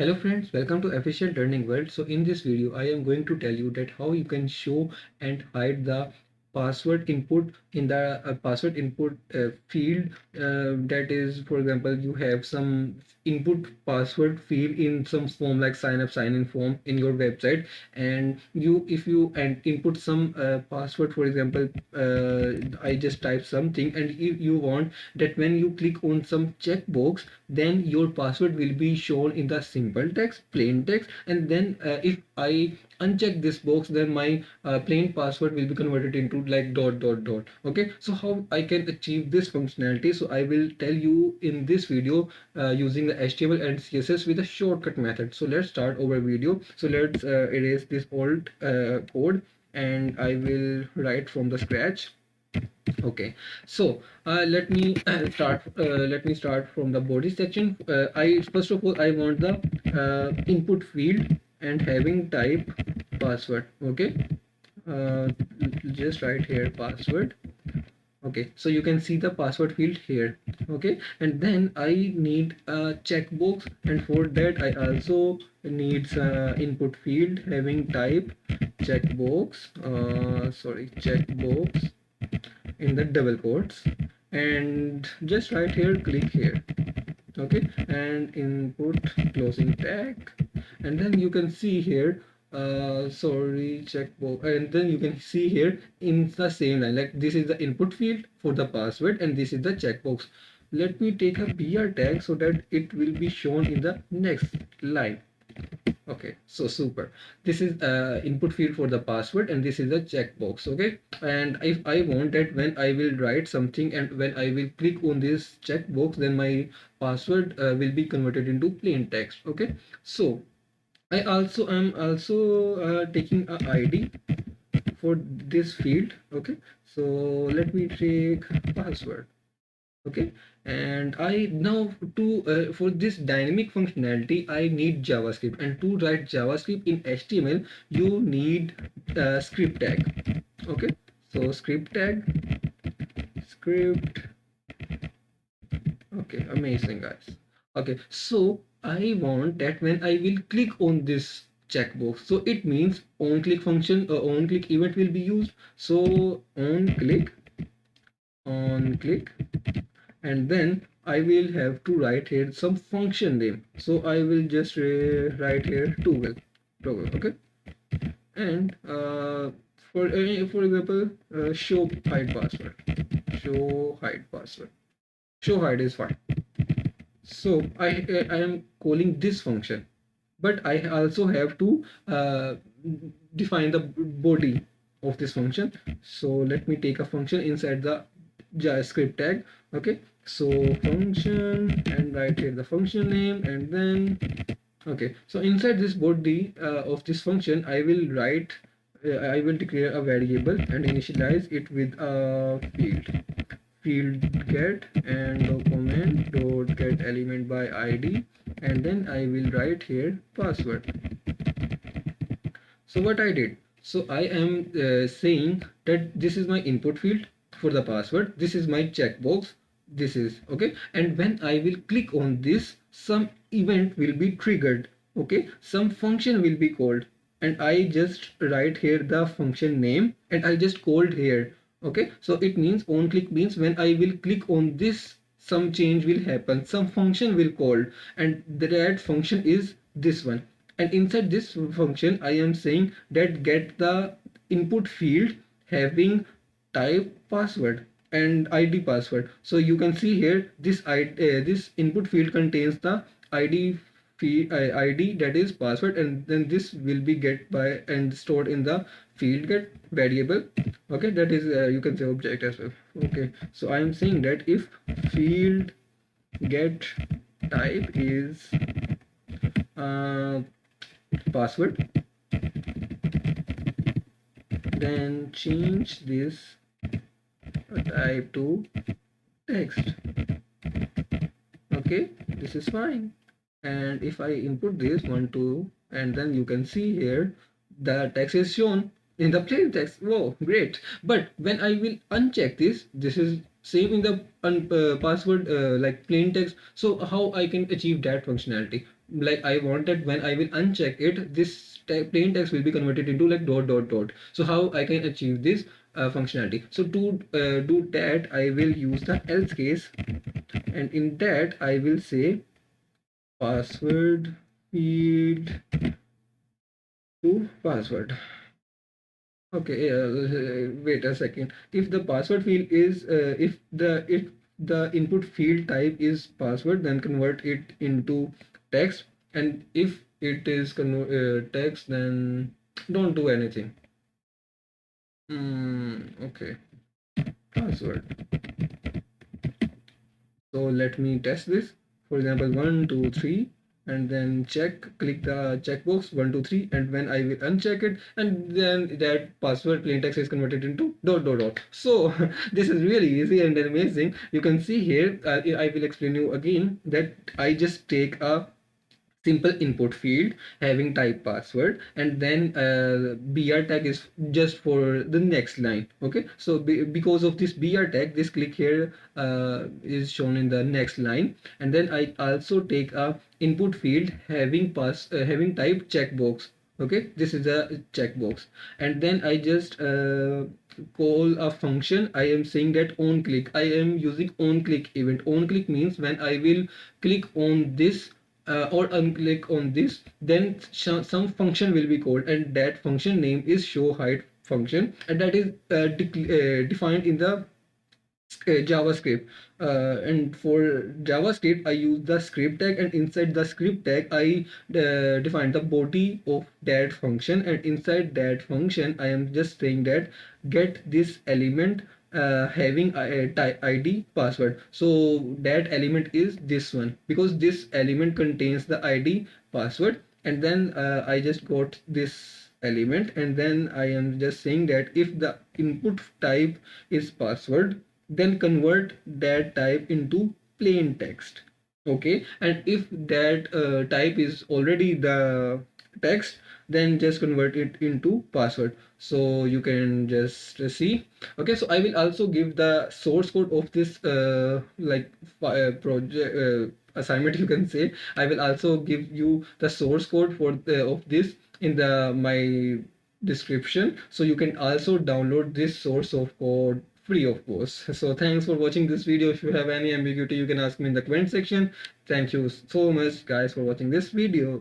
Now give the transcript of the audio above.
Hello friends, welcome to Efficient Learning World. So in this video, I am going to tell you that how you can show and hide the password input in the password input field. That is, for example, you have some input password field in some form like sign up, sign in form in your website, and if you and input some password, for example, I just type something, and if you want that when you click on some checkbox, then your password will be shown in the simple text, plain text, and then if I uncheck this box, then my plain password will be converted into like dot dot dot. Okay, so how I can achieve this functionality? So I will tell you in this video using the HTML and CSS with a shortcut method. So let's start our video. So let's erase this old code, and I will write from the scratch. Okay, so let me start from the body section. I first of all I want the input field and having type password. Okay, uh, just write here password. Okay, so you can see the password field here. Okay, and then I need a checkbox, and for that I also needs input field having type checkbox. Sorry, checkbox in the double quotes, and just right here click here. Okay, and input closing tag, and then you can see here sorry, checkbox, and then you can see here in the same line, like this is the input field for the password and this is the checkbox. Let me take a br tag so that it will be shown in the next line. Okay, so super. This is input field for the password and this is a checkbox. Okay, and if I want that when I will write something and when I will click on this checkbox, then my password will be converted into plain text. Okay, so I also am also taking a ID for this field. Okay, so let me take password. Okay, and I now to for this dynamic functionality I need JavaScript, and to write JavaScript in HTML you need script tag. Okay, so script tag, script. Okay, amazing guys. Okay, so I want that when I will click on this checkbox, so it means on click function, on click event will be used. So on click, and then I will have to write here some function name. So I will just write here toggle. Okay, and for example, show hide password. Show hide is fine. So I am calling this function, but I also have to define the body of this function. So let me take a function inside the JavaScript tag. Okay, so function, and write here the function name, and then okay, so inside this body of this function I will write I will declare a variable and initialize it with a field get and document dot get element by id, and then I will write here password. So what I did, so I am saying that this is my input field for the password, this is my checkbox, this is okay, and when I will click on this, some event will be triggered. Okay, some function will be called, and I just write here the function name and I just called here. Okay, so it means on click means when I will click on this, some change will happen, some function will called, and that function is this one. And inside this function I am saying that get the input field having type password and id password. So you can see here this input field contains the id that is password, and then this will be get by and stored in the field get variable. Okay, that is you can say object as well. Okay, so I am saying that if field get type is uh, password, then change this type to text. Okay, this is fine. And if I input this 1 2, and then you can see here the text is shown in the plain text. Whoa, great. But when I will uncheck this, this is same in the password like plain text. So how I can achieve that functionality? Like I wanted when I will uncheck it, this plain text will be converted into like dot dot dot. So how I can achieve this functionality? So to do that, I will use the else case, and in that I will say password field to password. Okay, wait a second. If the password field is if the input field type is password, then convert it into text. And if it is text, then don't do anything. Okay, password. So let me test this. For example, 1, 2, 3, and then click the checkbox 1, 2, 3, and when I will uncheck it, and then that password plain text is converted into dot dot dot. So this is really easy and amazing. You can see here, I will explain you again that I just take a simple input field having type password, and then br tag is just for the next line. Okay, so because of this br tag, this click here is shown in the next line. And then I also take a input field having type checkbox. Okay, this is a checkbox. And then I just call a function. I am saying that on click, I am using on click event. On click means when I will click on this or unclick on this, then some function will be called, and that function name is show height function, and that is defined in the JavaScript. And for JavaScript, I use the script tag, and inside the script tag, I define the body of that function, and inside that function, I am just saying that get this element having a ID password. So that element is this one, because this element contains the ID password. And then I just got this element, and then I am just saying that if the input type is password, then convert that type into plain text. Okay, and if that type is already the text, then just convert it into password. So you can just see. Okay, so I will also give the source code of this like project assignment, you can say. I will also give you the source code for of this in the my description, so you can also download this source of code free of course. So thanks for watching this video. If you have any ambiguity, you can ask me in the comment section. Thank you so much guys for watching this video.